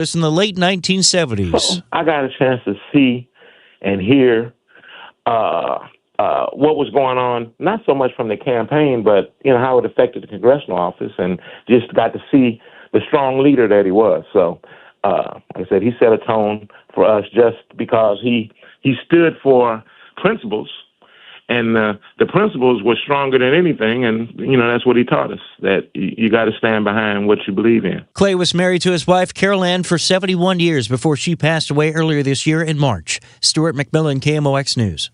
It's in the late 1970s. So I got a chance to see and hear what was going on, not so much from the campaign, but how it affected the congressional office, and just got to see the strong leader that he was. So, like I said, he set a tone for us just because he stood for principles, and the principles were stronger than anything, and that's what he taught us, that you got to stand behind what you believe in. Clay was married to his wife, Carol Ann, for 71 years before she passed away earlier this year in March. Stuart McMillan, KMOX News.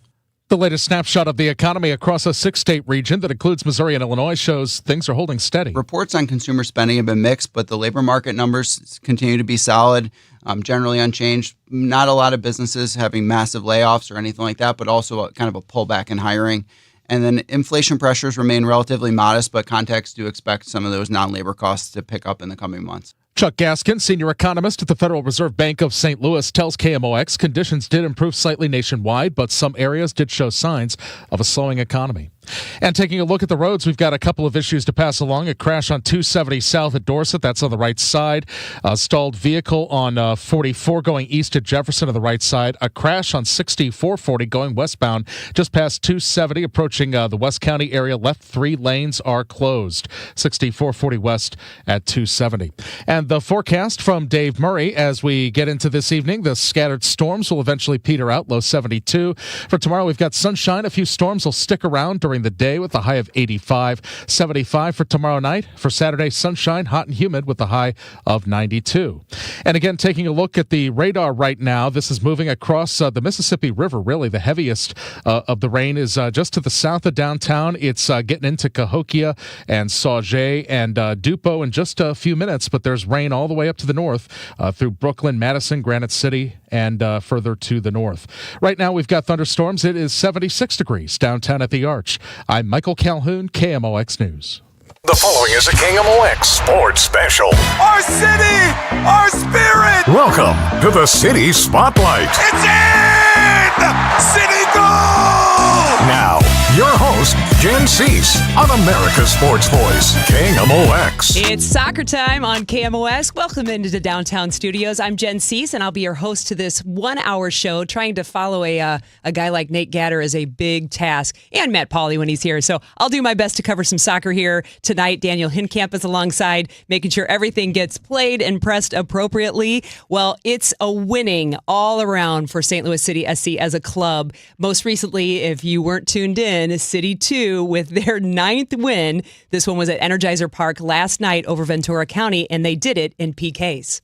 The latest snapshot of the economy across a 6-state region that includes Missouri and Illinois shows things are holding steady. Reports on consumer spending have been mixed, but the labor market numbers continue to be solid, generally unchanged. Not a lot of businesses having massive layoffs or anything like that, but also kind of a pullback in hiring. And then inflation pressures remain relatively modest, but contacts do expect some of those non-labor costs to pick up in the coming months. Chuck Gaskin, senior economist at the Federal Reserve Bank of St. Louis, tells KMOX conditions did improve slightly nationwide, but some areas did show signs of a slowing economy. And taking a look at the roads, we've got a couple of issues to pass along. A crash on 270 south at Dorset. That's on the right side. A stalled vehicle on 44 going east at Jefferson on the right side. A crash on 6440 going westbound just past 270 approaching the West County area. Left 3 lanes are closed. 6440 west at 270. And the forecast from Dave Murray as we get into this evening. The scattered storms will eventually peter out. Low 72. For tomorrow, we've got sunshine. A few storms will stick around during the day with a high of 85. 75 for tomorrow night. For Saturday, sunshine, hot and humid with a high of 92. And again, taking a look at the radar right now, this is moving across the Mississippi River. Really, the heaviest of the rain is just to the south of downtown. It's getting into Cahokia and Sauget and Dupo in just a few minutes, but there's rain all the way up to the north through Brooklyn, Madison, Granite City, and further to the north. Right now, we've got thunderstorms. It is 76 degrees downtown at the Arch. I'm Michael Calhoun, KMOX News. The following is a KMOX Sports Special. Our city! Our spirit! Welcome to the City Spotlight. It's in! City goal! Now, your host, Jen Siess on America's Sports Voice, KMOX. It's soccer time on KMOX. Welcome into the downtown studios. I'm Jen Siess, and I'll be your host to this 1-hour show. Trying to follow a guy like Nate Gatter is a big task, and Matt Pauley when he's here. So I'll do my best to cover some soccer here tonight. Daniel Hinkamp is alongside, making sure everything gets played and pressed appropriately. Well, it's a winning all around for St. Louis City SC as a club. Most recently, if you weren't tuned in, City 2 with their 9th win. This one was at Energizer Park last night over Ventura County, and they did it in PKs.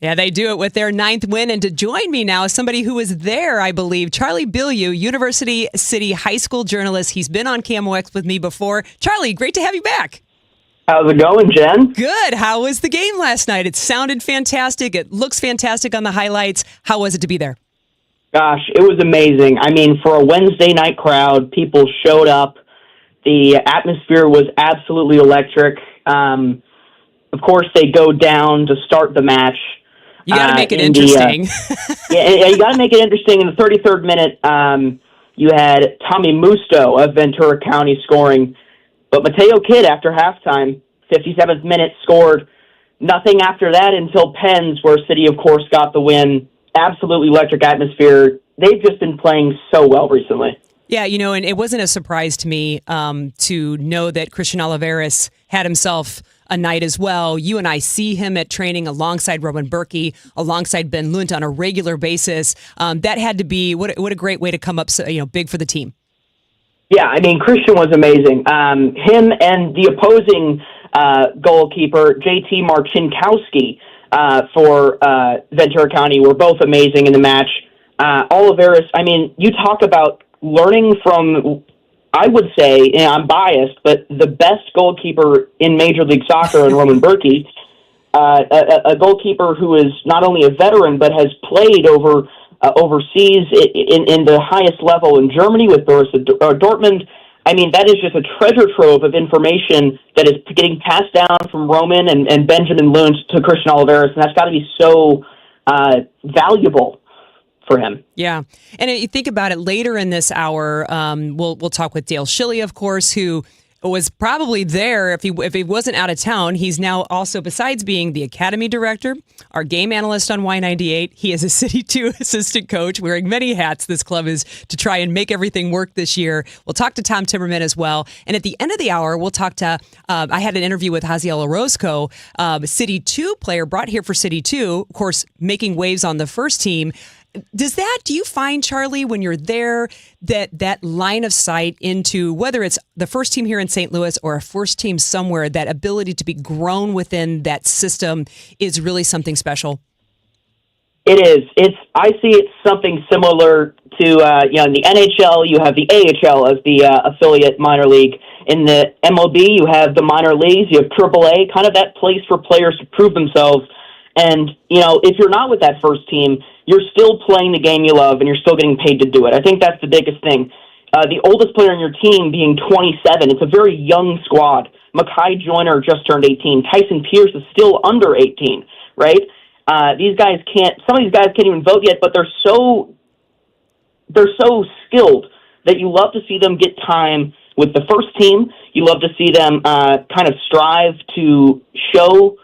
Yeah, they do it with their 9th win. And to join me now is somebody who was there, I believe, Charlie Bilyeu, University City High School journalist. He's been on KMOX with me before. Charlie, great to have you back. How's it going, Jen? Good. How was the game last night? It sounded fantastic. It looks fantastic on the highlights. How was it to be there? Gosh, it was amazing. I mean, for a Wednesday night crowd, people showed up. The atmosphere was absolutely electric. Of course, they go down to start the match. You got to make it interesting. You got to make it interesting. In the 33rd minute, you had Tommy Musto of Ventura County scoring. But Mateo Kidd, after halftime, 57th minute, scored. Nothing after that until Pens, where City, of course, got the win. Absolutely electric atmosphere. They've just been playing so well recently. Yeah, and it wasn't a surprise to me to know that Christian Oliveras had himself a night as well. You and I see him at training alongside Roman Berkey, alongside Ben Lunt on a regular basis. That had to be what a great way to come up, big for the team. Yeah, I mean, Christian was amazing. Him and the opposing goalkeeper, JT Marcinkowski, for Ventura County were both amazing in the match. Oliveras, I mean, you talk about learning from, I would say, and I'm biased, but the best goalkeeper in Major League Soccer in Roman Berkey, a goalkeeper who is not only a veteran but has played overseas in the highest level in Germany with Borussia Dortmund. I mean, that is just a treasure trove of information that is getting passed down from Roman and Benjamin Loons to Christian Oliveras, and that's got to be so valuable for him. Yeah. And you think about it later in this hour, we'll talk with Dale Schilly, of course, who was probably there if he wasn't out of town. He's now also, besides being the Academy Director, our game analyst on Y98, he is a City 2 assistant coach, wearing many hats. This club is to try and make everything work this year. We'll talk to Tom Timmerman as well. And at the end of the hour, we'll talk to, I had an interview with Haziel Orozco, City 2 player brought here for City 2, of course, making waves on the first team. Do you find, Charlie, when you're there, that line of sight into whether it's the first team here in St. Louis or a first team somewhere, that ability to be grown within that system is really something special? It is. I see it something similar to, in the NHL, you have the AHL as the affiliate minor league. In the MLB, you have the minor leagues, you have AAA, kind of that place for players to prove themselves. And, if you're not with that first team, you're still playing the game you love and you're still getting paid to do it. I think that's the biggest thing. The oldest player on your team being 27, it's a very young squad. Makai Joyner just turned 18. Tyson Pierce is still under 18, right? Some of these guys can't even vote yet, but they're so skilled that you love to see them get time with the first team. You love to see them kind of strive to show,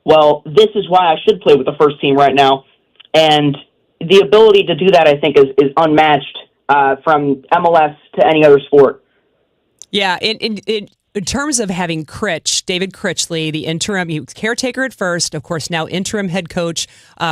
well, this is why I should play with the first team right now. And the ability to do that, I think, is unmatched from MLS to any other sport. Yeah, in terms of having David Critchley, the interim, he was caretaker at first, of course, now interim head coach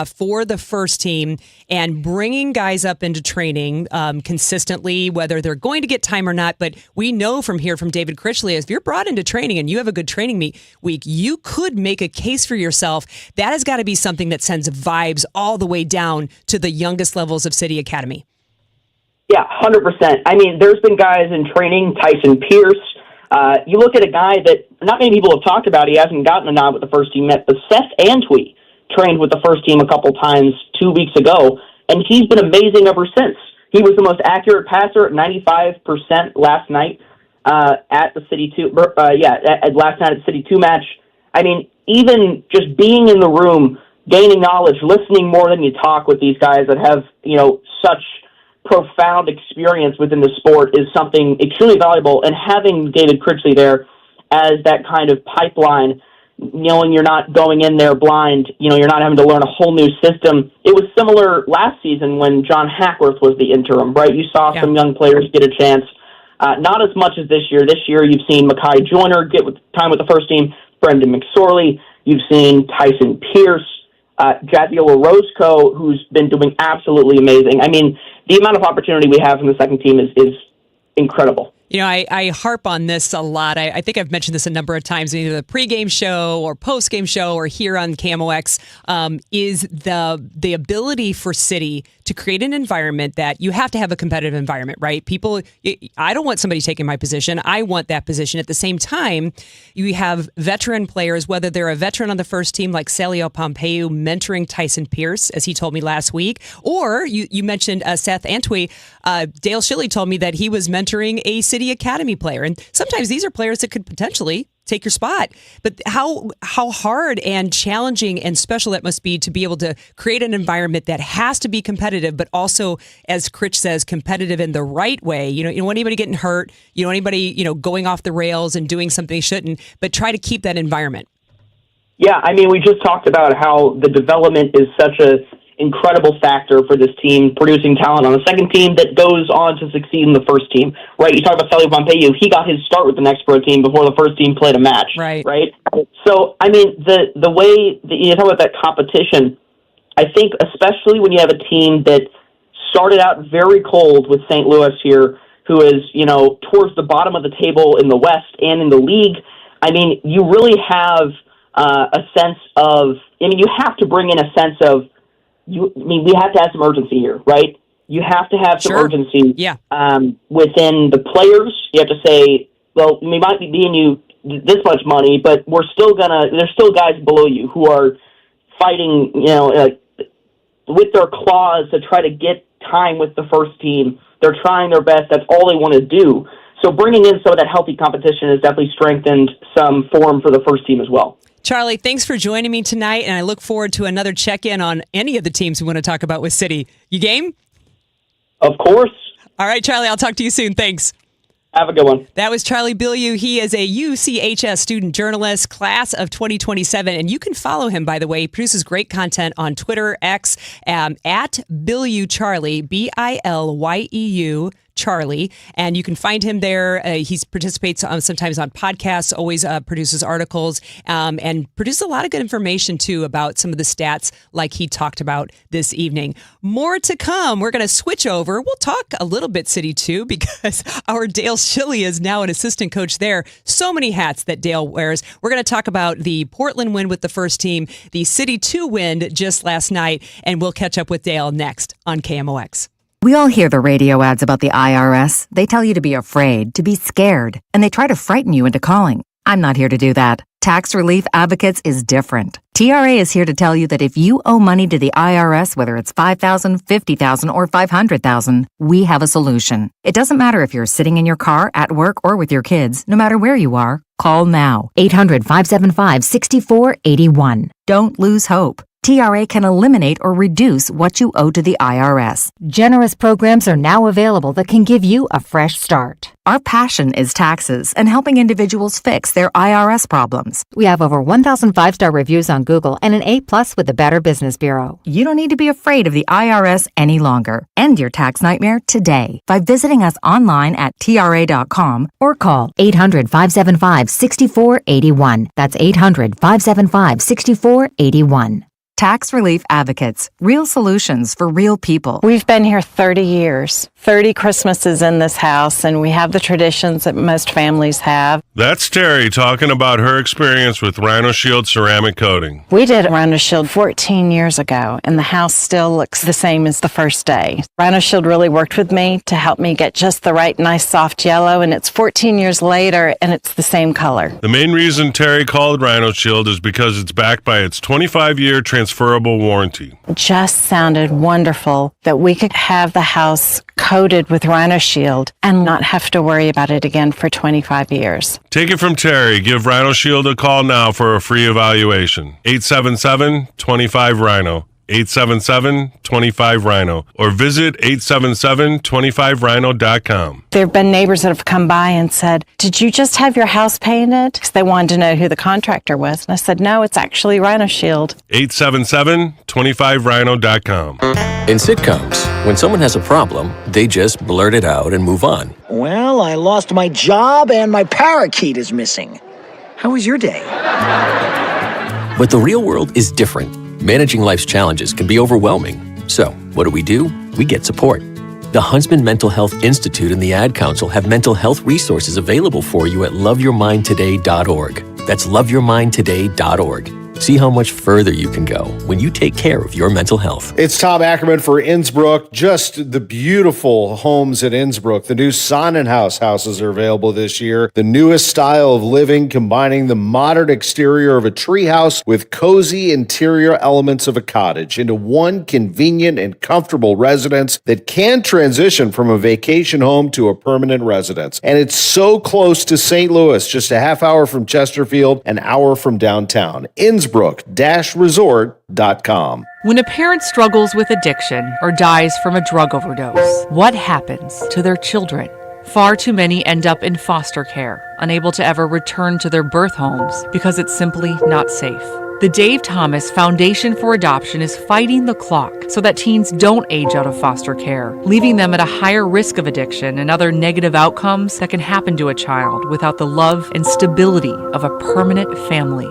for the first team, and bringing guys up into training consistently, whether they're going to get time or not. But we know from David Critchley, if you're brought into training and you have a good training week, you could make a case for yourself. That has got to be something that sends vibes all the way down to the youngest levels of City Academy. Yeah, 100%. I mean, there's been guys in training, Tyson Pierce. You look at a guy that not many people have talked about. He hasn't gotten a nod with the first team yet, but Seth Antwi trained with the first team a couple times 2 weeks ago, and he's been amazing ever since. He was the most accurate passer at 95% last night at the City 2. Last night at the City 2 match. I mean, even just being in the room, gaining knowledge, listening more than you talk with these guys that have such profound experience within the sport is something extremely valuable. And having David Critchley there as that kind of pipeline, knowing you're not going in there blind, you're not having to learn a whole new system. It was similar last season when John Hackworth was the interim, right? You saw some young players get a chance. Not as much as this year. This year you've seen Makai Joyner get time with the first team, Brendan McSorley. You've seen Tyson Pierce, Jaziel Orozco, who's been doing absolutely amazing. I mean, the amount of opportunity we have from the second team is incredible. I harp on this a lot. I think I've mentioned this a number of times, either the pregame show or postgame show or here on KMOX, is the ability for City to create an environment that you have to have a competitive environment, right? I don't want somebody taking my position. I want that position. At the same time, you have veteran players, whether they're a veteran on the first team like Celio Pompeu mentoring Tyson Pierce, as he told me last week, or you mentioned Seth Antwi. Dale Schilly told me that he was mentoring a City Academy player. And sometimes these are players that could potentially take your spot. But how hard and challenging and special it must be to be able to create an environment that has to be competitive, but also, as Critch says, competitive in the right way. You don't want anybody getting hurt. You don't want anybody, going off the rails and doing something they shouldn't, but try to keep that environment. Yeah, I mean, we just talked about how the development is such a incredible factor for this team, producing talent on the second team that goes on to succeed in the first team, right? You talk about Celio Pompeu, he got his start with the next pro team before the first team played a match, right? So, I mean, the way that you talk about that competition, I think especially when you have a team that started out very cold with St. Louis here, who is, towards the bottom of the table in the West and in the league, I mean, you really have a sense of, you have to bring in a sense of, we have to have some urgency here, right? You have to have some urgency within the players. You have to say, well, we might be paying you this much money, but there's still guys below you who are fighting, with their claws to try to get time with the first team. They're trying their best. That's all they want to do. So bringing in some of that healthy competition has definitely strengthened some form for the first team as well. Charlie, thanks for joining me tonight, and I look forward to another check-in on any of the teams we want to talk about with City. You game? Of course. All right, Charlie, I'll talk to you soon. Thanks. Have a good one. That was Charlie Bilyeu. He is a UCHS student journalist, class of 2027. And you can follow him, by the way. He produces great content on Twitter, X, at Bilyeu Charlie, Bilyeu Charlie, and you can find him there. He participates sometimes on podcasts, always produces articles, and produces a lot of good information, too, about some of the stats like he talked about this evening. More to come. We're going to switch over. We'll talk a little bit City, too, because our Dale Schilly is now an assistant coach there. So many hats that Dale wears. We're going to talk about the Portland win with the first team, the City 2 win just last night, and we'll catch up with Dale next on KMOX. We all hear the radio ads about the IRS. They tell you to be afraid, to be scared, and they try to frighten you into calling. I'm not here to do that. Tax Relief Advocates is different. TRA is here to tell you that if you owe money to the IRS, whether it's $5,000, $50,000, or $500,000, we have a solution. It doesn't matter if you're sitting in your car, at work, or with your kids. No matter where you are, call now. 800-575-6481. Don't lose hope. TRA can eliminate or reduce what you owe to the IRS. Generous programs are now available that can give you a fresh start. Our passion is taxes and helping individuals fix their IRS problems. We have over 1,000 5-star reviews on Google and an A+ with the Better Business Bureau. You don't need to be afraid of the IRS any longer. End your tax nightmare today by visiting us online at TRA.com or call 800-575-6481. That's 800-575-6481. Tax Relief Advocates. Real solutions for real people. We've been here 30 years, 30 Christmases in this house, and we have the traditions that most families have. That's Terry talking about her experience with Rhino Shield ceramic coating. We did Rhino Shield 14 years ago, and the house still looks the same as the first day. Rhino Shield really worked with me to help me get just the right, nice, soft yellow, and it's 14 years later, and it's the same color. The main reason Terry called Rhino Shield is because it's backed by its 25-year transferable warranty. It just sounded wonderful that we could have the house coated with Rhino Shield and not have to worry about it again for 25 years. Take it from Terry. Give Rhino Shield a call now for a free evaluation. 877-25-RHINO. 877-25-RHINO. Or visit 877-25rhino.com. There have been neighbors that have come by and said, "Did you just have your house painted?" Because they wanted to know who the contractor was. And I said, "No, it's actually Rhino Shield." 877-25rhino.com. In sitcoms, when someone has a problem, they just blurt it out and move on. Well, I lost my job and my parakeet is missing. How was your day? But the real world is different. Managing life's challenges can be overwhelming. So, what do? We get support. The Huntsman Mental Health Institute and the Ad Council have mental health resources available for you at loveyourmindtoday.org. That's loveyourmindtoday.org. See how much further you can go when you take care of your mental health. It's Tom Ackerman for Innsbruck. Just the beautiful homes at Innsbruck. The new Sonnenhaus houses are available this year. The newest style of living, combining the modern exterior of a treehouse with cozy interior elements of a cottage into one convenient and comfortable residence that can transition from a vacation home to a permanent residence. And it's so close to St. Louis, just a half hour from Chesterfield, an hour from downtown. Innsbruck-resort.com. When a parent struggles with addiction or dies from a drug overdose, what happens to their children? Far too many end up in foster care, unable to ever return to their birth homes because it's simply not safe. The Dave Thomas Foundation for Adoption is fighting the clock so that teens don't age out of foster care, leaving them at a higher risk of addiction and other negative outcomes that can happen to a child without the love and stability of a permanent family.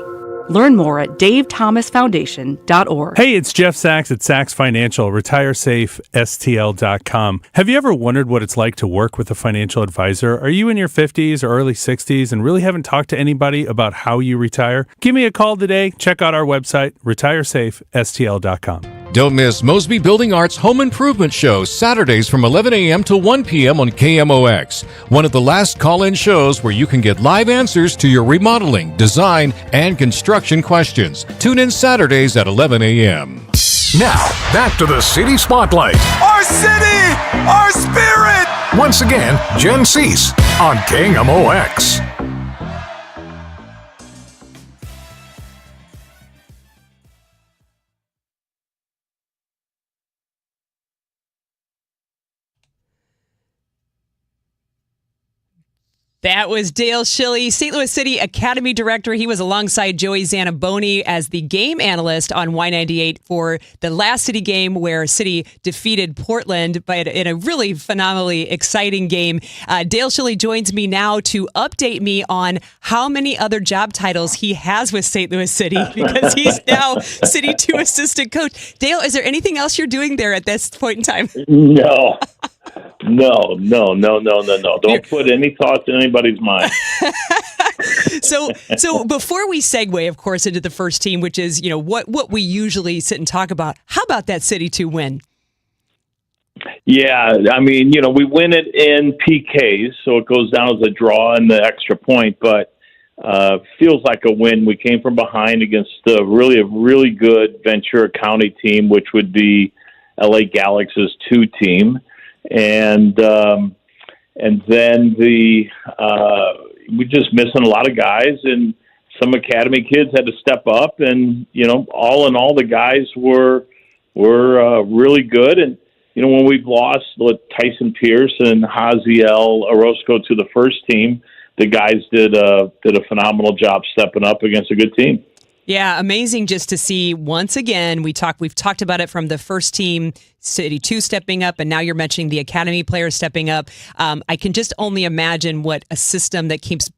Learn more at davethomasfoundation.org. Hey, it's Jeff Sachs at Sachs Financial, retiresafestl.com. Have you ever wondered what it's like to work with a financial advisor? Are you in your 50s or early 60s and really haven't talked to anybody about how you retire? Give me a call today. Check out our website, retiresafestl.com. Don't miss Mosby Building Arts Home Improvement Show, Saturdays from 11 a.m. to 1 p.m. on KMOX. One of the last call-in shows where you can get live answers to your remodeling, design, and construction questions. Tune in Saturdays at 11 a.m. Now, back to the City Spotlight. Our city, our spirit, Once again, Jen Siess on KMOX. That was Dale Schilly, St. Louis City Academy Director. He was alongside Joey Zanaboni as the game analyst on Y98 for the last City game where City defeated Portland but in a really phenomenally exciting game. Dale Schilly joins me now to update me on how many other job titles he has with St. Louis City because he's now City 2 assistant coach. Dale, is there anything else you're doing there at this point in time? No. Don't put any thoughts in anybody's mind. So before we segue, of course, into the first team, which is, what we usually sit and talk about, how about that City 2 win? Yeah, I mean, we win it in PKs, so it goes down as a draw and the extra point, but feels like a win. We came from behind against a really good Ventura County team, which would be LA Galaxy's 2 team. And then we're just missing a lot of guys, and some academy kids had to step up, and all in all, the guys were really good. And when we've lost Tyson Pierce and Haziel Orozco to the first team, the guys did a phenomenal job stepping up against a good team. Yeah, amazing just to see once again. We've talked about it from the first team, City 2 stepping up, and now you're mentioning the academy players stepping up. I can just only imagine what a system that keeps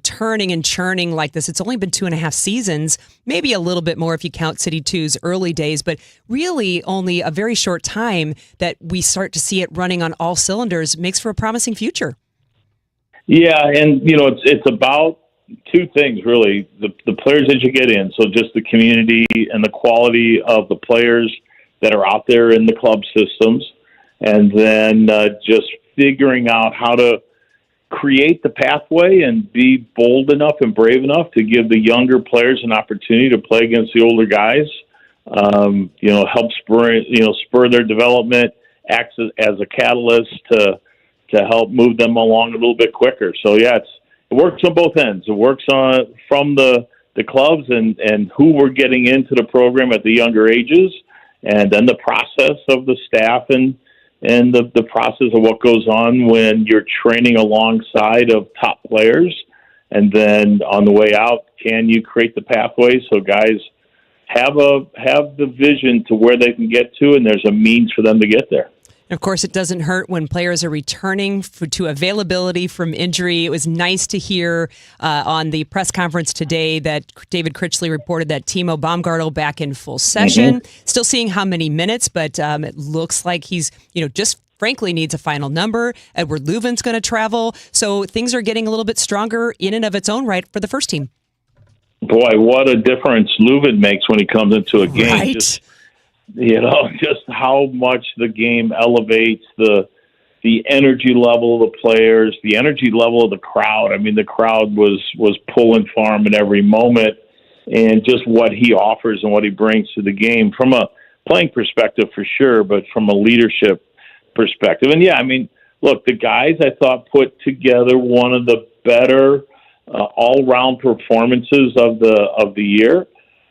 turning and churning like this. It's only been 2.5 seasons, maybe a little bit more if you count City 2's early days, but really only a very short time that we start to see it running on all cylinders makes for a promising future. Yeah, and it's about 2 things, really. The players that you get in, so just the community and the quality of the players that are out there in the club systems, and then just figuring out how to create the pathway and be bold enough and brave enough to give the younger players an opportunity to play against the older guys, help spur their development, acts as a catalyst to help move them along a little bit quicker. So, yeah, it works on both ends. It works on from the clubs and who we're getting into the program at the younger ages, and then the process of the staff and the process of what goes on when you're training alongside of top players. And then on the way out, can you create the pathway so guys have the vision to where they can get to, and there's a means for them to get there. Of course, it doesn't hurt when players are returning to availability from injury. It was nice to hear on the press conference today that David Critchley reported that Timo Baumgartel back in full session. Still seeing how many minutes, but it looks like he's, just frankly needs a final number. Edward Leuven's going to travel. So things are getting a little bit stronger in and of its own right for the first team. Boy, what a difference Leuven makes when he comes into a game. Right. Just how much the game elevates the energy level of the players, the energy level of the crowd. I mean, the crowd was pulling for him in every moment, and just what he offers and what he brings to the game from a playing perspective for sure, but from a leadership perspective. And yeah, I mean, look, the guys I thought put together one of the better all-round performances of the year.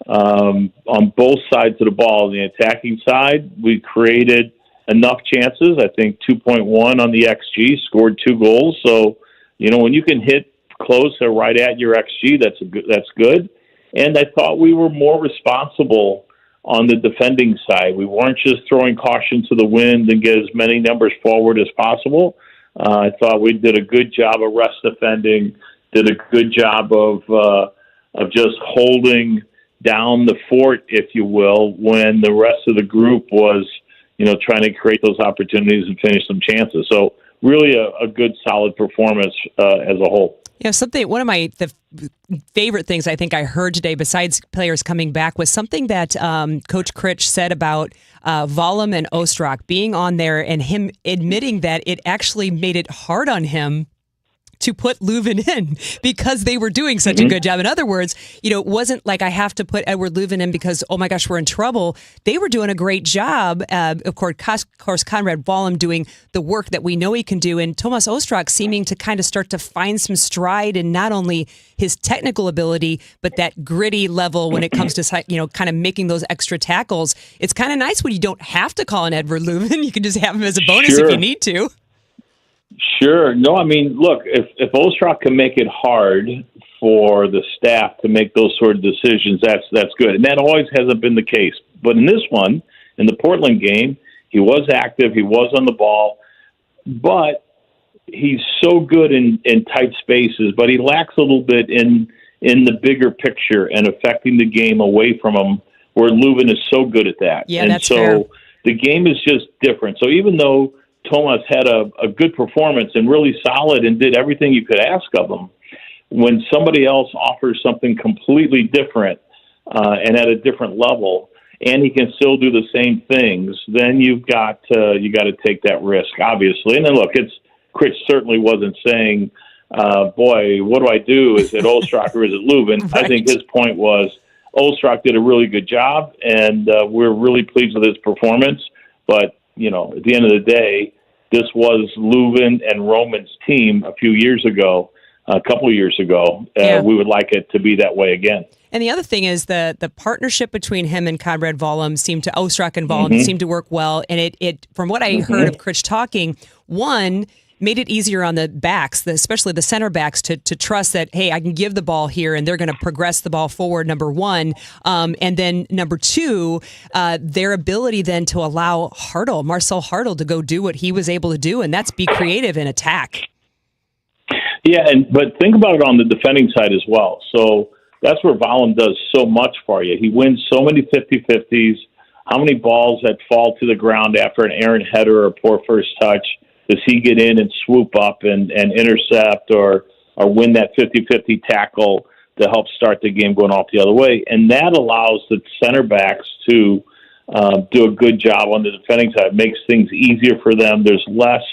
On both sides of the ball. On the attacking side, we created enough chances. I think 2.1 on the XG, scored 2 goals. So, when you can hit close or right at your XG, that's good. And I thought we were more responsible on the defending side. We weren't just throwing caution to the wind and get as many numbers forward as possible. I thought we did a good job of rest defending, did a good job of just holding down the fort, if you will, when the rest of the group was, trying to create those opportunities and finish some chances. So really a good, solid performance as a whole. Yeah, one of the favorite things I think I heard today, besides players coming back, was something that Coach Critch said about Vollum and Ostrak being on there and him admitting that it actually made it hard on him to put Leuven in because they were doing such a good job. In other words, it wasn't like I have to put Edward Leuven in because, oh my gosh, we're in trouble. They were doing a great job. Of course, Conrad Vollum doing the work that we know he can do, and Tomas Ostrak seeming to kind of start to find some stride in not only his technical ability, but that gritty level when it comes to, kind of making those extra tackles. It's kind of nice when you don't have to call in Edward Leuven. You can just have him as a bonus if you need to. Sure. No, I mean, look, if Ostrak can make it hard for the staff to make those sort of decisions, that's good. And that always hasn't been the case. But in this one, in the Portland game, he was active, he was on the ball, but he's so good in tight spaces, but he lacks a little bit in the bigger picture and affecting the game away from him, where Leuven is so good at that. Yeah, and that's so fair. The game is just different. So even though Tomas had a good performance and really solid and did everything you could ask of him, when somebody else offers something completely different and at a different level, and he can still do the same things, then you got to take that risk, obviously. And then look, Critch certainly wasn't saying, boy, what do I do? Is it Ostrak or is it Leuven? Right. I think his point was Ostrak did a really good job, and we're really pleased with his performance. But, at the end of the day, this was Leuven and Roman's team a couple of years ago. We would like it to be that way again. And the other thing is the partnership between him and Conrad Vollum Ostrak and Vollum seemed to work well. And it from what I heard of Critch talking, one, made it easier on the backs, especially the center backs, to trust that, hey, I can give the ball here and they're going to progress the ball forward, number one. And then number two, their ability then to allow Marcel Hartl, to go do what he was able to do, and that's be creative and attack. Yeah, but think about it on the defending side as well. So that's where Vollum does so much for you. He wins so many 50-50s. How many balls that fall to the ground after an errant header or poor first touch does he get in and swoop up and intercept or win that 50-50 tackle to help start the game going off the other way? And that allows the center backs to do a good job on the defending side. It makes things easier for them. There's less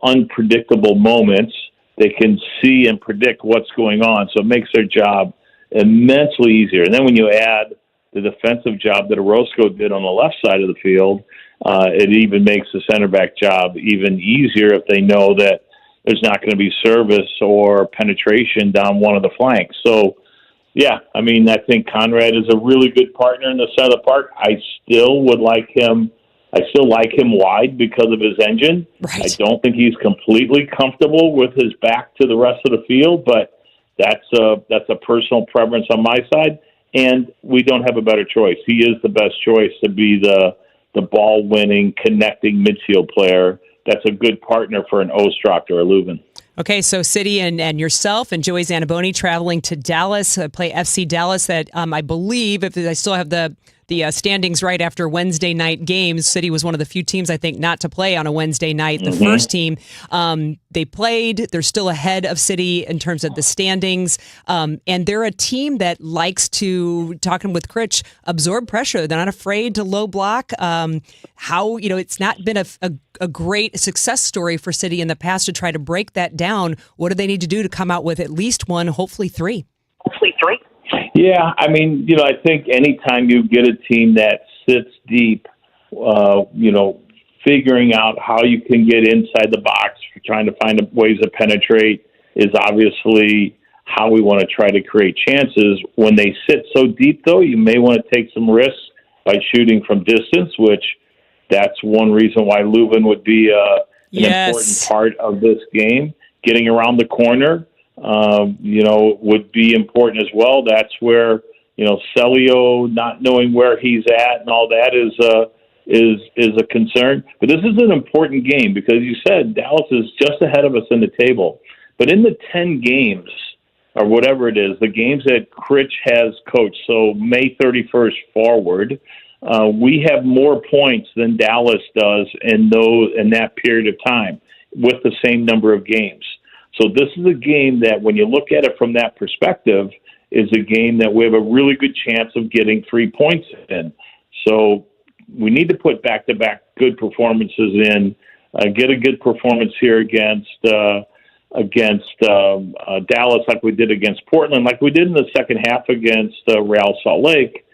unpredictable moments. They can see and predict what's going on, so it makes their job immensely easier. And then when you add the defensive job that Orozco did on the left side of the field, it even makes the center back job even easier if they know that there's not going to be service or penetration down one of the flanks. So, yeah, I mean, I think Conrad is a really good partner in the center of the park. I still like him wide because of his engine. Right. I don't think he's completely comfortable with his back to the rest of the field, but that's a personal preference on my side, and we don't have a better choice. He is the best choice to be the ball-winning, connecting midfield player. That's a good partner for an Ostrak or a Leuven. Okay, so City and yourself and Joey Zanaboni traveling to Dallas, play FC Dallas. That I believe, if I still have the standings right after Wednesday night games, City was one of the few teams, I think, not to play on a Wednesday night. The first team, they played. They're still ahead of City in terms of the standings. And they're a team that likes to, talking with Critch, absorb pressure. They're not afraid to low block. It's not been a great success story for City in the past to try to break that down. What do they need to do to come out with at least one, hopefully three? Yeah, I mean, I think anytime you get a team that sits deep, figuring out how you can get inside the box, trying to find ways to penetrate is obviously how we want to try to create chances. When they sit so deep, though, you may want to take some risks by shooting from distance, which that's one reason why Leuven would be an important part of this game. Getting around the corner, would be important as well. That's where, Celio not knowing where he's at and all that is a concern. But this is an important game because you said Dallas is just ahead of us in the table. But in the 10 games or whatever it is, the games that Critch has coached, so May 31st forward, we have more points than Dallas does in that period of time with the same number of games. So this is a game that, when you look at it from that perspective, is a game that we have a really good chance of getting 3 points in. So we need to put back-to-back good performances in, get a good performance here against against Dallas, like we did against Portland, like we did in the second half against Real Salt Lake.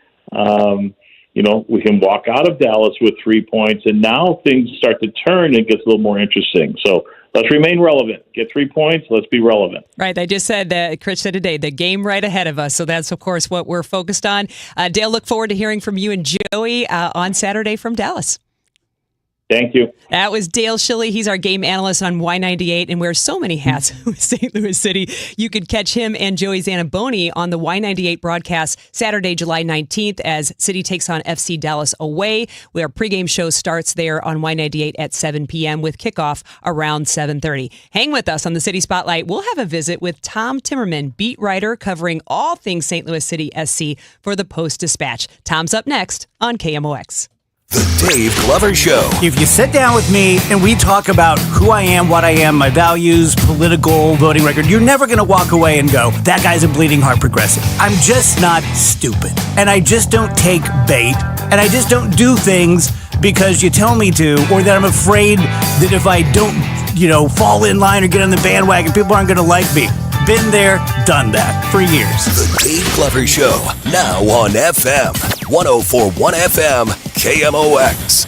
We can walk out of Dallas with 3 points, and now things start to turn and it gets a little more interesting. So let's remain relevant. Get 3 points. Let's be relevant. Right. I just said that, Chris said today, the game right ahead of us. So that's, of course, what we're focused on. Dale, look forward to hearing from you and Joey on Saturday from Dallas. Thank you. That was Dale Schilly. He's our game analyst on Y98 and wears so many hats with St. Louis City. You could catch him and Joey Zanaboni on the Y98 broadcast Saturday, July 19th as City takes on FC Dallas away. Our pregame show starts there on Y98 at 7 p.m. with kickoff around 7:30. Hang with us on the City Spotlight. We'll have a visit with Tom Timmerman, beat writer covering all things St. Louis City SC for the Post-Dispatch. Tom's up next on KMOX. The Dave Glover Show. If you sit down with me and we talk about who I am, what I am, my values, political, voting record, you're never going to walk away and go, that guy's a bleeding heart progressive. I'm just not stupid. And I just don't take bait. And I just don't do things because you tell me to, or that I'm afraid that if I don't, fall in line or get on the bandwagon, people aren't going to like me. Been there, done that for years. The Dave Glover Show, now on FM 104.1 FM, KMOX.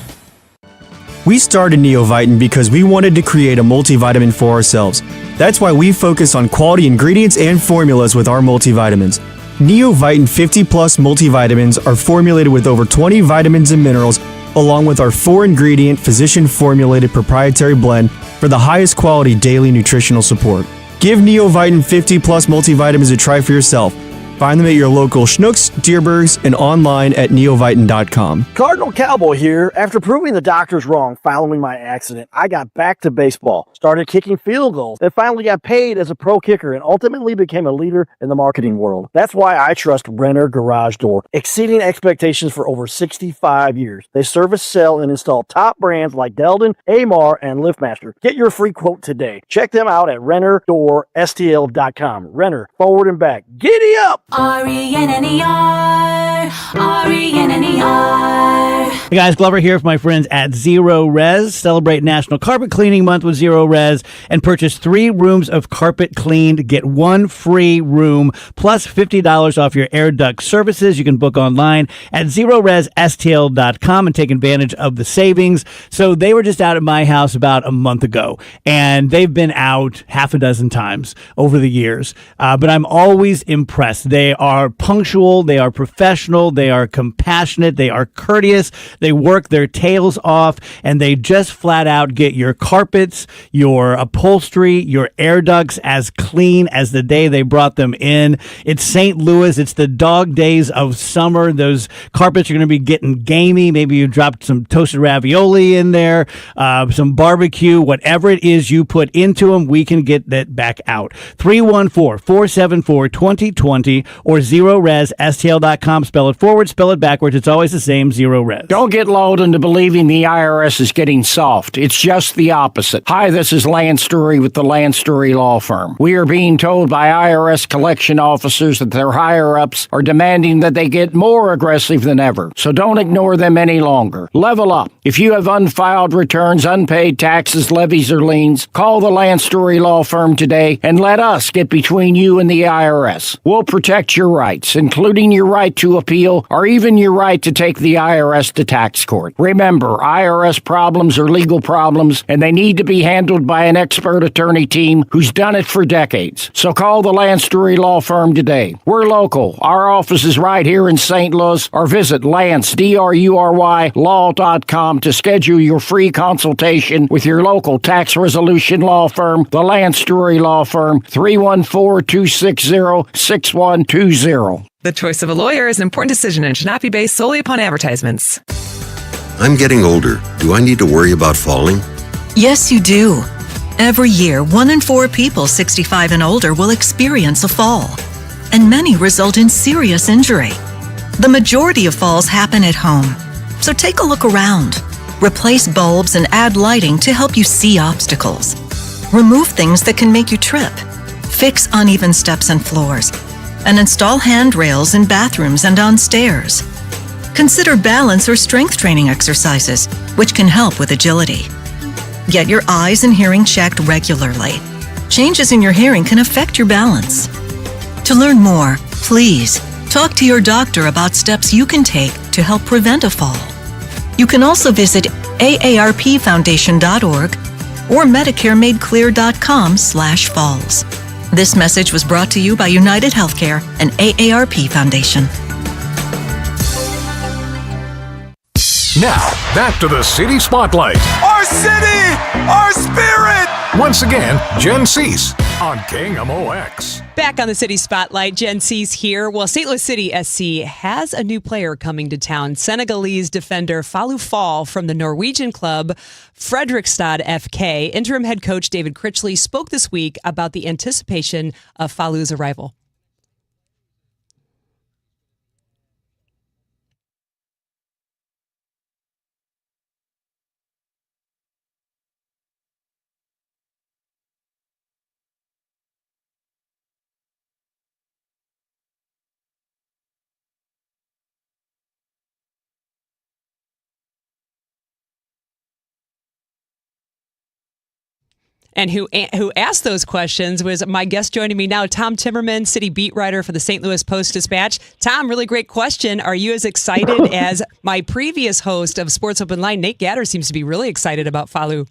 We started Neovitin because we wanted to create a multivitamin for ourselves. That's why we focus on quality ingredients and formulas with our multivitamins. Neovitin 50 Plus multivitamins are formulated with over 20 vitamins and minerals, along with our 4-ingredient physician-formulated proprietary blend for the highest quality daily nutritional support. Give Neovitin 50 Plus multivitamins a try for yourself. Find them at your local Schnucks, Dierbergs, and online at neovitin.com. Cardinal Cowboy here. After proving the doctors wrong following my accident, I got back to baseball, started kicking field goals, then finally got paid as a pro kicker, and ultimately became a leader in the marketing world. That's why I trust Renner Garage Door, exceeding expectations for over 65 years. They service, sell, and install top brands like Delden, Amar, and LiftMaster. Get your free quote today. Check them out at RennerDoorSTL.com. Renner, forward and back. Giddy up! RENNER, RENNER. Hey guys, Glover here for my friends at Zero Res. Celebrate National Carpet Cleaning Month with Zero Res and purchase 3 rooms of carpet cleaned. Get 1 free room plus $50 off your air duct services. You can book online at ZeroResSTL.com and take advantage of the savings. So they were just out at my house about a month ago, and they've been out half a dozen times over the years. But I'm always impressed. They are punctual, they are professional, they are compassionate, they are courteous, they work their tails off, and they just flat out get your carpets, your upholstery, your air ducts as clean as the day they brought them in. It's St. Louis, it's the dog days of summer. Those carpets are going to be getting gamey. Maybe you dropped some toasted ravioli in there, some barbecue, whatever it is you put into them, we can get that back out. 314-474-2020 or ZeroResSTL.com. Spell it forward, spell it backwards. It's always the same, Zero Res. Don't get lulled into believing the IRS is getting soft. It's just the opposite. Hi, this is Lance Story with the Lance Story Law Firm. We are being told by IRS collection officers that their higher-ups are demanding that they get more aggressive than ever. So don't ignore them any longer. Level up. If you have unfiled returns, unpaid taxes, levies, or liens, call the Lance Story Law Firm today and let us get between you and the IRS. We'll protect your rights, including your right to appeal or even your right to take the IRS to tax court. Remember, IRS problems are legal problems, and they need to be handled by an expert attorney team who's done it for decades. So call the Lance Story Law Firm today. We're local. Our office is right here in St. Louis, or visit Lance, DRURY, law.com to schedule your free consultation with your local tax resolution law firm, the Lance Story Law Firm, 314-260-6120. The choice of a lawyer is an important decision and should not be based solely upon advertisements. I'm getting older. Do I need to worry about falling? Yes, you do. Every year, 1 in 4 people 65 and older will experience a fall, and many result in serious injury. The majority of falls happen at home, so take a look around. Replace bulbs and add lighting to help you see obstacles. Remove things that can make you trip. Fix uneven steps and floors, and install handrails in bathrooms and on stairs. Consider balance or strength training exercises, which can help with agility. Get your eyes and hearing checked regularly. changes in your hearing can affect your balance. To learn more, please talk to your doctor about steps you can take to help prevent a fall. You can also visit aarpfoundation.org or MedicareMadeClear.com/falls. This message was brought to you by United Healthcare and AARP Foundation. Now, back to the City Spotlight. Our city! Our spirit! Once again, Jen Siess on KMOX. Back on the City Spotlight, Jen Siess here. Well, St. Louis City SC has a new player coming to town. Senegalese defender Fallou Fall from the Norwegian club Fredrikstad FK. Interim head coach David Critchley spoke this week about the anticipation of Fallou's arrival. And who asked those questions was my guest joining me now, Tom Timmerman, city beat writer for the St. Louis Post-Dispatch. Tom, really great question. Are you as excited as my previous host of Sports Open Line, Nate Gatter, seems to be really excited about Fallou?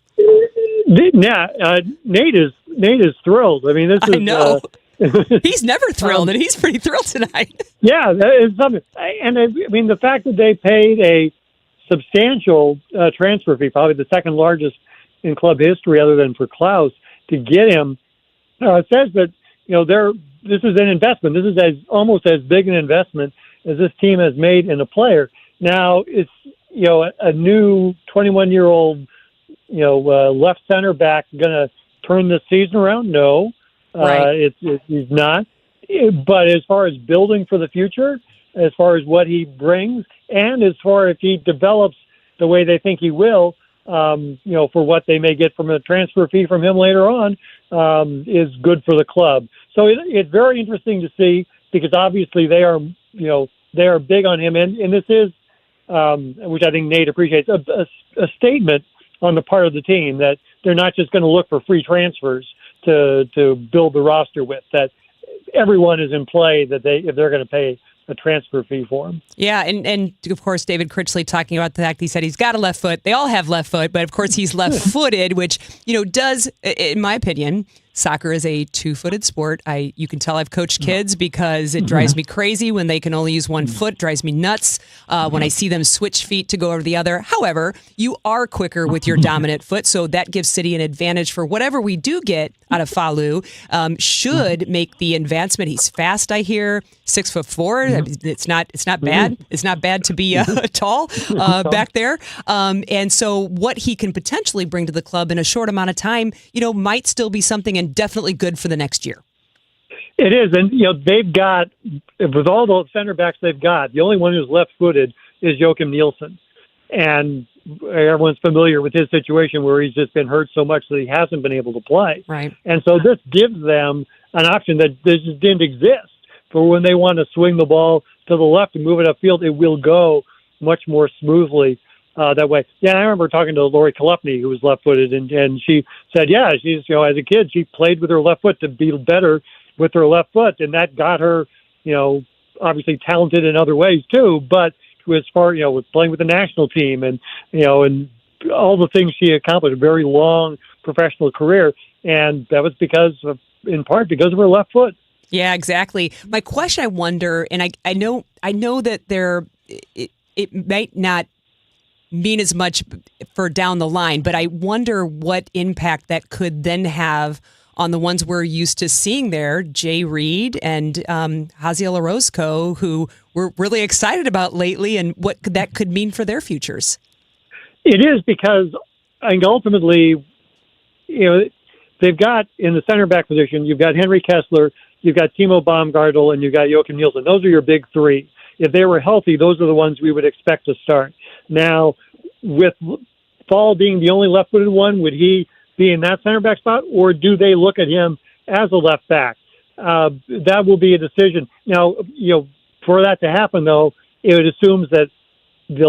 Yeah, Nate is thrilled. I mean, this is. I know. He's never thrilled, and he's pretty thrilled tonight. Yeah, it's something. And I mean, the fact that they paid a substantial transfer fee, probably the second largest in club history, other than for Klaus, to get him, says that this is an investment. This is almost as big an investment as this team has made in a player. Now it's a new 21-year-old left center back going to turn this season around. No, right. He's not. But as far as building for the future, as far as what he brings, and as far as if he develops the way they think he will, for what they may get from a transfer fee from him later on, is good for the club. So it's very interesting to see, because obviously they are big on him, and this is, which I think Nate appreciates, a statement on the part of the team that they're not just going to look for free transfers to build the roster with, that everyone is in play, that if they're going to pay a transfer fee for him. Yeah, and of course, David Critchley talking about the fact he said he's got a left foot. They all have left foot, but of course he's left-footed, which, does, in my opinion, soccer is a two-footed sport. You can tell I've coached kids because it drives me crazy when they can only use one foot. Drives me nuts when I see them switch feet to go over the other. However, you are quicker with your dominant foot, so that gives City an advantage for whatever we do get out of Fallou. Should make the advancement. He's fast, I hear. 6'4". It's not bad. It's not bad to be tall back there. And so what he can potentially bring to the club in a short amount of time, might still be something, and definitely good for the next year. It is, and they've got, with all the center backs they've got, the only one who's left-footed is Joachim Nielsen, and everyone's familiar with his situation where he's just been hurt so much that he hasn't been able to play. Right. And so this gives them an option that just didn't exist for when they want to swing the ball to the left and move it upfield. It will go much more smoothly that way. Yeah, I remember talking to Lori Kolupny, who was left-footed, and she said, yeah, she's, as a kid, she played with her left foot to be better with her left foot, and that got her, obviously talented in other ways too, but as far, with playing with the national team and all the things she accomplished, a very long professional career, and that was in part because of her left foot. Yeah, exactly. My question, I wonder, and I know that it might not mean as much for down the line, but I wonder what impact that could then have on the ones we're used to seeing there, Jay Reed and Haziel Orozco, who we're really excited about lately, and what that could mean for their futures. It is, because I think ultimately, they've got in the center back position, you've got Henry Kessler, you've got Timo Baumgartel, and you've got Joachim Nielsen. Those are your big three. If they were healthy, those are the ones we would expect to start. Now, with Fall being the only left-footed one, would he be in that center back spot, or do they look at him as a left back? That will be a decision. Now, for that to happen, though, it assumes that the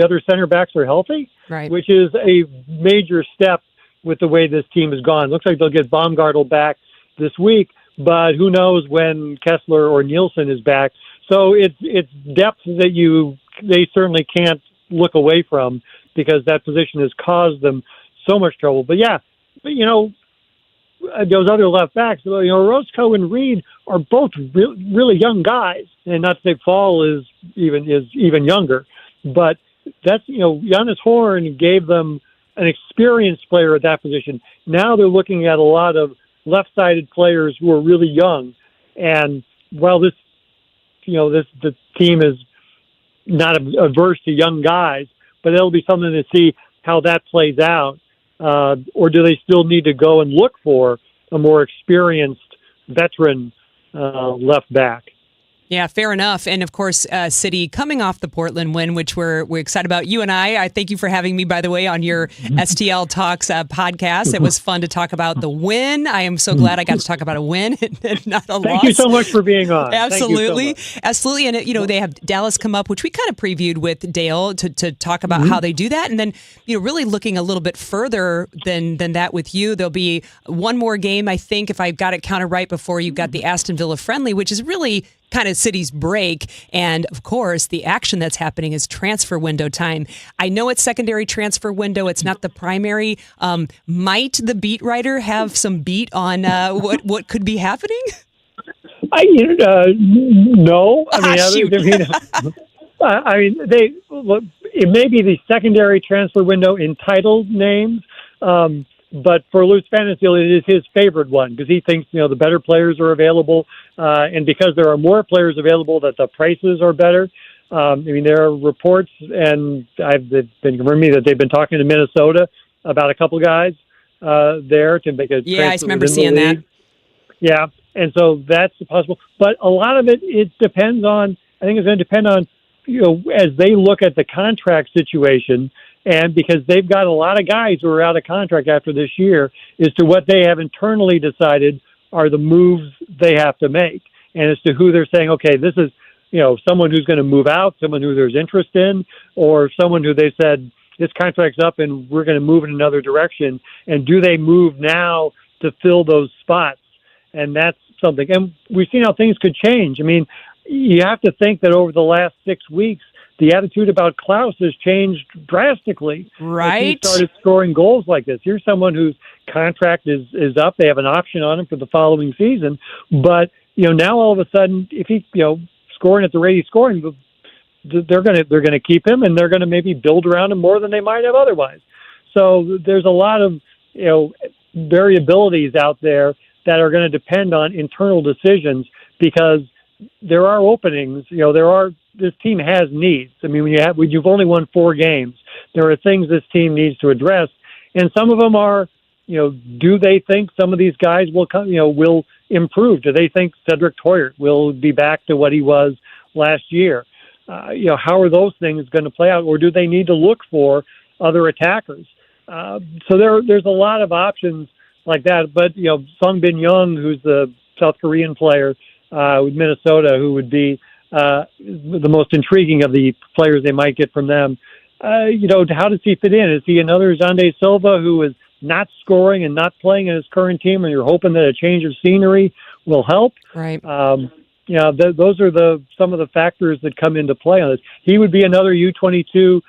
other center backs are healthy, right, which is a major step with the way this team has gone. Looks like they'll get Baumgartel back this week, but who knows when Kessler or Nielsen is back. So it's depth that they certainly can't look away from, because that position has caused them so much trouble. But those other left backs, Orozco and Reed are both really young guys, and not to say Fall is even younger, but that's Jonas Horn gave them an experienced player at that position. Now they're looking at a lot of left-sided players who are really young, and while the team is not averse to young guys, but it'll be something to see how that plays out. Or do they still need to go and look for a more experienced veteran left back? Yeah, fair enough. And of course, City coming off the Portland win, which we're excited about. You and I thank you for having me, by the way, on your STL Talks podcast. It was fun to talk about the win. I am so glad I got to talk about a win and not a loss. Thank you so much for being on. Absolutely. Absolutely. And, they have Dallas come up, which we kind of previewed with Dale to talk about how they do that. And then, really looking a little bit further than that with you, there'll be one more game, I think, if I've got it counted right, before you've got the Aston Villa friendly, which is really kind of City's break. And of course, the action that's happening is transfer window time. I know it's secondary transfer window. It's not the primary. Might the beat writer have some beat on what could be happening? No. It may be the secondary transfer window entitled names. But for Lutz Pfannenstiel, it is his favorite one, because he thinks, the better players are available. And because there are more players available, that the prices are better. There are reports, and I've been confirming me that they've been talking to Minnesota about a couple guys there to make a transfer. Yeah, I remember seeing that. Yeah, and so that's possible. But a lot of it depends on, I think it's going to depend on, as they look at the contract situation, and because they've got a lot of guys who are out of contract after this year, as to what they have internally decided are the moves they have to make. And as to who they're saying, okay, this is, someone who's going to move out, someone who there's interest in, or someone who they said, this contract's up and we're going to move in another direction. And do they move now to fill those spots? And that's something. And we've seen how things could change. You have to think that over the last 6 weeks, the attitude about Klaus has changed drastically. Right. He started scoring goals like this. Here's someone whose contract is up. They have an option on him for the following season. But, now all of a sudden, if he, scoring at the rate he's scoring, they're going to keep him, and they're going to maybe build around him more than they might have otherwise. So there's a lot of, variabilities out there that are going to depend on internal decisions, because there are openings, this team has needs. When you've only won 4 games, there are things this team needs to address, and some of them are, do they think some of these guys will come, will improve? Do they think Cedric Toyert will be back to what he was last year? How are those things going to play out, or do they need to look for other attackers? So there's a lot of options like that. But Sung Bin Young, who's the South Korean player with Minnesota, who would be the most intriguing of the players they might get from them. How does he fit in? Is he another Xande Silva who is not scoring and not playing in his current team, and you're hoping that a change of scenery will help? Right. Those are some of the factors that come into play on this. He would be another U22.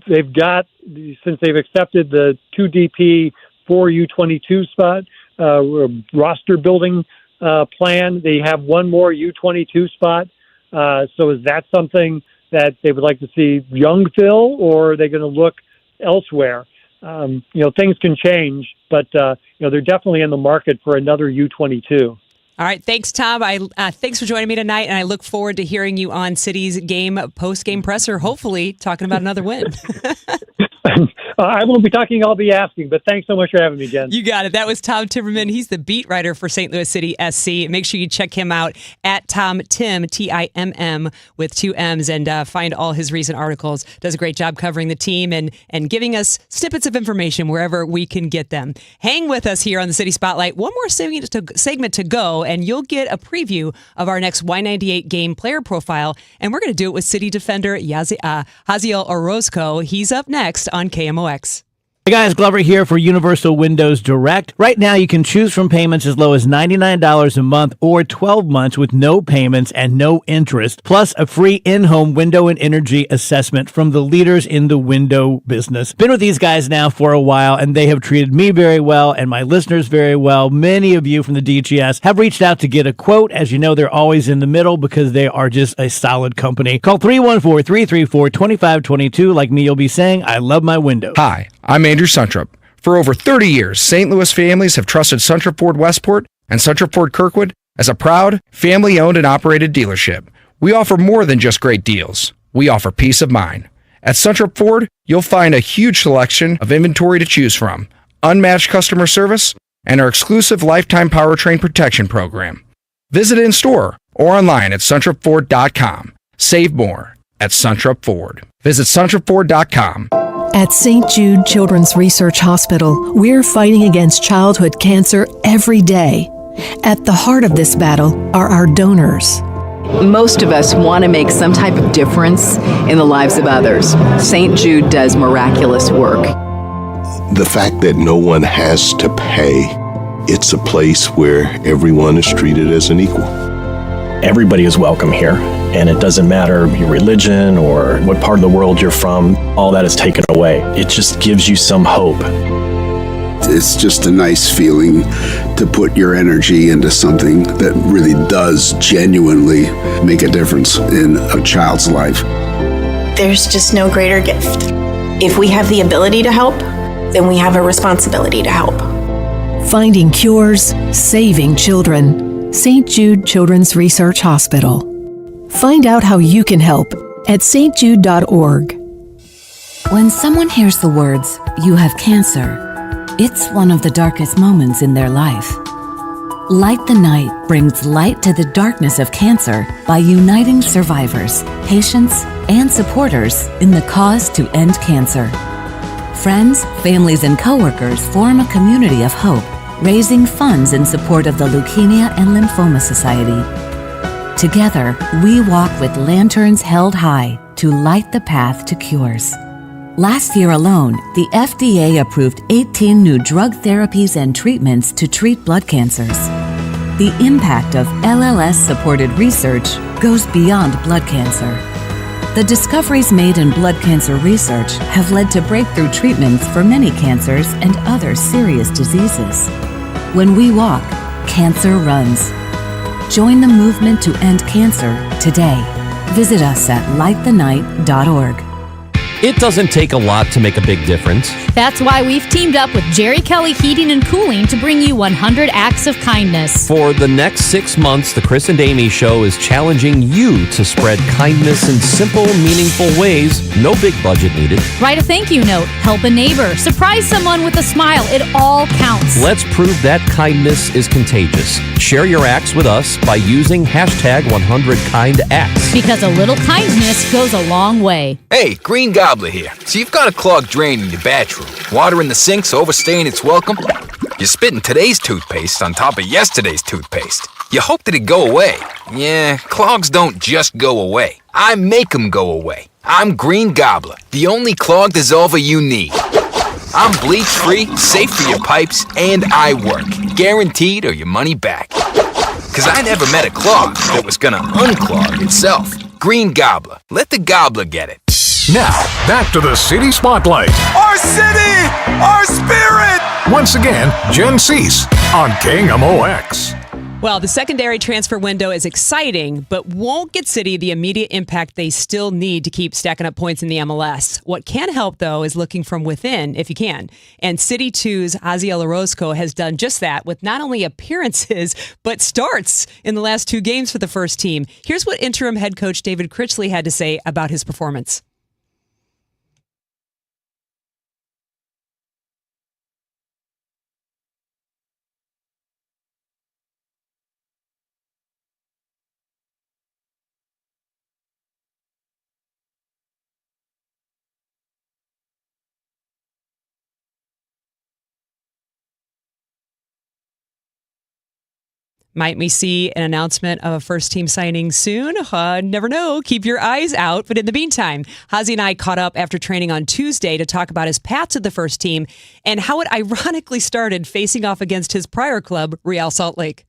They've got, since they've accepted the 2 DP 4 U22 spot, roster building plan, they have one more U22 spot. So is that something that they would like to see Young fill, or are they going to look elsewhere? Things can change, but they're definitely in the market for another U22. All right. Thanks, Tom. Thanks for joining me tonight, and I look forward to hearing you on City's post-game presser, hopefully talking about another win. I won't be talking, I'll be asking, but thanks so much for having me, Jen. You got it. That was Tom Timmerman. He's the beat writer for St. Louis City SC. Make sure you check him out at Tom Tim, Timm, with 2 M's, and find all his recent articles. Does a great job covering the team and giving us snippets of information wherever we can get them. Hang with us here on the City Spotlight. One more segment to go, and you'll get a preview of our next Y98 game player profile, and we're going to do it with City defender Haziel Orozco. He's up next on KMOX. Hey guys, Glover here for Universal Windows Direct. Right now you can choose from payments as low as $99 a month or 12 months with no payments and no interest, plus a free in-home window and energy assessment from the leaders in the window business. Been with these guys now for a while, and they have treated me very well and my listeners very well. Many of you from the DGS have reached out to get a quote. As you know, they're always in the middle because they are just a solid company. Call 314-334-2522. Like me, you'll be saying, I love my windows. Hi, I'm Andrew Suntrup. For over 30 years, St. Louis families have trusted Suntrup Ford Westport and Suntrup Ford Kirkwood as a proud, family-owned and operated dealership. We offer more than just great deals. We offer peace of mind. At Suntrup Ford, you'll find a huge selection of inventory to choose from, unmatched customer service, and our exclusive lifetime powertrain protection program. Visit in store or online at suntrupford.com. Save more at Suntrup Ford. Visit suntrupford.com. At St. Jude Children's Research Hospital, we're fighting against childhood cancer every day. At the heart of this battle are our donors. Most of us want to make some type of difference in the lives of others. St. Jude does miraculous work. The fact that no one has to pay, it's a place where everyone is treated as an equal. Everybody is welcome here, and it doesn't matter your religion or what part of the world you're from, all that is taken away. It just gives you some hope. It's just a nice feeling to put your energy into something that really does genuinely make a difference in a child's life. There's just no greater gift. If we have the ability to help, then we have a responsibility to help. Finding cures, saving children. St. Jude Children's Research Hospital. Find out how you can help at stjude.org. When someone hears the words, "You have cancer," it's one of the darkest moments in their life. Light the Night brings light to the darkness of cancer by uniting survivors, patients, and supporters in the cause to end cancer. Friends, families, and coworkers form a community of hope, raising funds in support of the Leukemia and Lymphoma Society. Together, we walk with lanterns held high to light the path to cures. Last year alone, the FDA approved 18 new drug therapies and treatments to treat blood cancers. The impact of LLS-supported research goes beyond blood cancer. The discoveries made in blood cancer research have led to breakthrough treatments for many cancers and other serious diseases. When we walk, cancer runs. Join the movement to end cancer today. Visit us at lightthenight.org. It doesn't take a lot to make a big difference. That's why we've teamed up with Jerry Kelly Heating and Cooling to bring you 100 Acts of Kindness. For the next 6 months, the Chris and Amy Show is challenging you to spread kindness in simple, meaningful ways. No big budget needed. Write a thank you note, help a neighbor, surprise someone with a smile. It all counts. Let's prove that kindness is contagious. Share your acts with us by using hashtag 100KindActs. Because a little kindness goes a long way. Hey, Green Gobbler here. So you've got a clogged drain in your bathroom. Water in the sink's overstaying its welcome. You're spitting today's toothpaste on top of yesterday's toothpaste. You hoped it'd go away. Yeah, clogs don't just go away. I make them go away. I'm Green Gobbler, the only clog dissolver you need. I'm bleach-free, safe for your pipes, and I work. Guaranteed or your money back. Cause I never met a clog that was gonna unclog itself. Green Gobbler. Let the gobbler get it. Now, back to the City Spotlight. Our city! Our spirit! Once again, Jen Siess on KMOX. Well, the secondary transfer window is exciting, but won't get City the immediate impact they still need to keep stacking up points in the MLS. What can help, though, is looking from within, if you can. And City 2's Aziel Orozco has done just that with not only appearances, but starts in the last 2 games for the first team. Here's what interim head coach David Critchley had to say about his performance. Might we see an announcement of a first-team signing soon? Never know. Keep your eyes out. But in the meantime, Hazy and I caught up after training on Tuesday to talk about his path to the first team and how it ironically started facing off against his prior club, Real Salt Lake.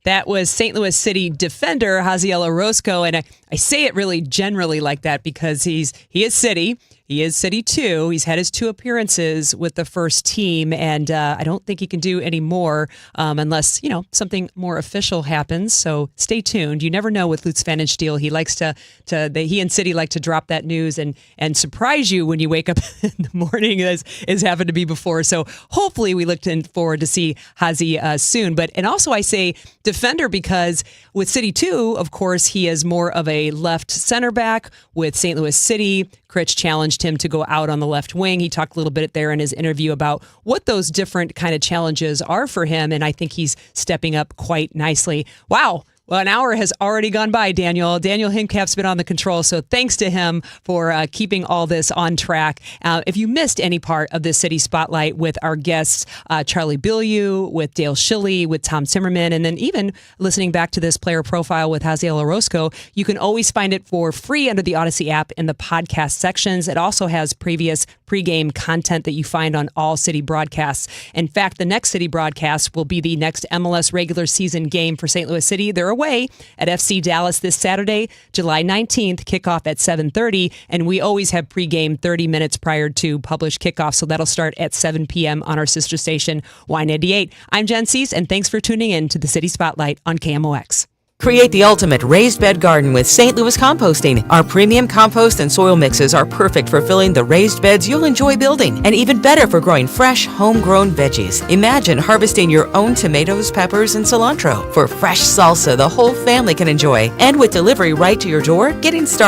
That was St. Louis City defender Haziel Orozco, and I say it really generally like that because he is City. He is City 2. He's had his 2 appearances with the first team, and I don't think he can do any more unless, something more official happens. So stay tuned. You never know with Lutz Pfannenstiel. He likes he and City like to drop that news and surprise you when you wake up in the morning, as happened to be before. So hopefully we look forward to see Hazi soon. And also I say defender because with City 2, of course, he is more of a left center back. With St. Louis City, Critch challenged him to go out on the left wing. He talked a little bit there in his interview about what those different kind of challenges are for him, and I think he's stepping up quite nicely. Wow. Well, an hour has already gone by, Daniel. Daniel Hincap's been on the control, so thanks to him for keeping all this on track. If you missed any part of this City Spotlight with our guests, Charlie Bilyeu, with Dale Schilly, with Tom Zimmerman, and then even listening back to this player profile with Haziel Orozco, you can always find it for free under the Odyssey app in the podcast sections. It also has previous pregame content that you find on all City broadcasts. In fact, the next City broadcast will be the next MLS regular season game for St. Louis City. They're away at FC Dallas this Saturday, July 19th, kickoff at 7:30, and we always have pregame 30 minutes prior to published kickoff, so that'll start at 7 p.m. on our sister station, Y98. I'm Jen Siess, and thanks for tuning in to the City Spotlight on KMOX. Create the ultimate raised bed garden with St. Louis Composting. Our premium compost and soil mixes are perfect for filling the raised beds you'll enjoy building, and even better for growing fresh, homegrown veggies. Imagine harvesting your own tomatoes, peppers, and cilantro for fresh salsa the whole family can enjoy. And with delivery right to your door, getting started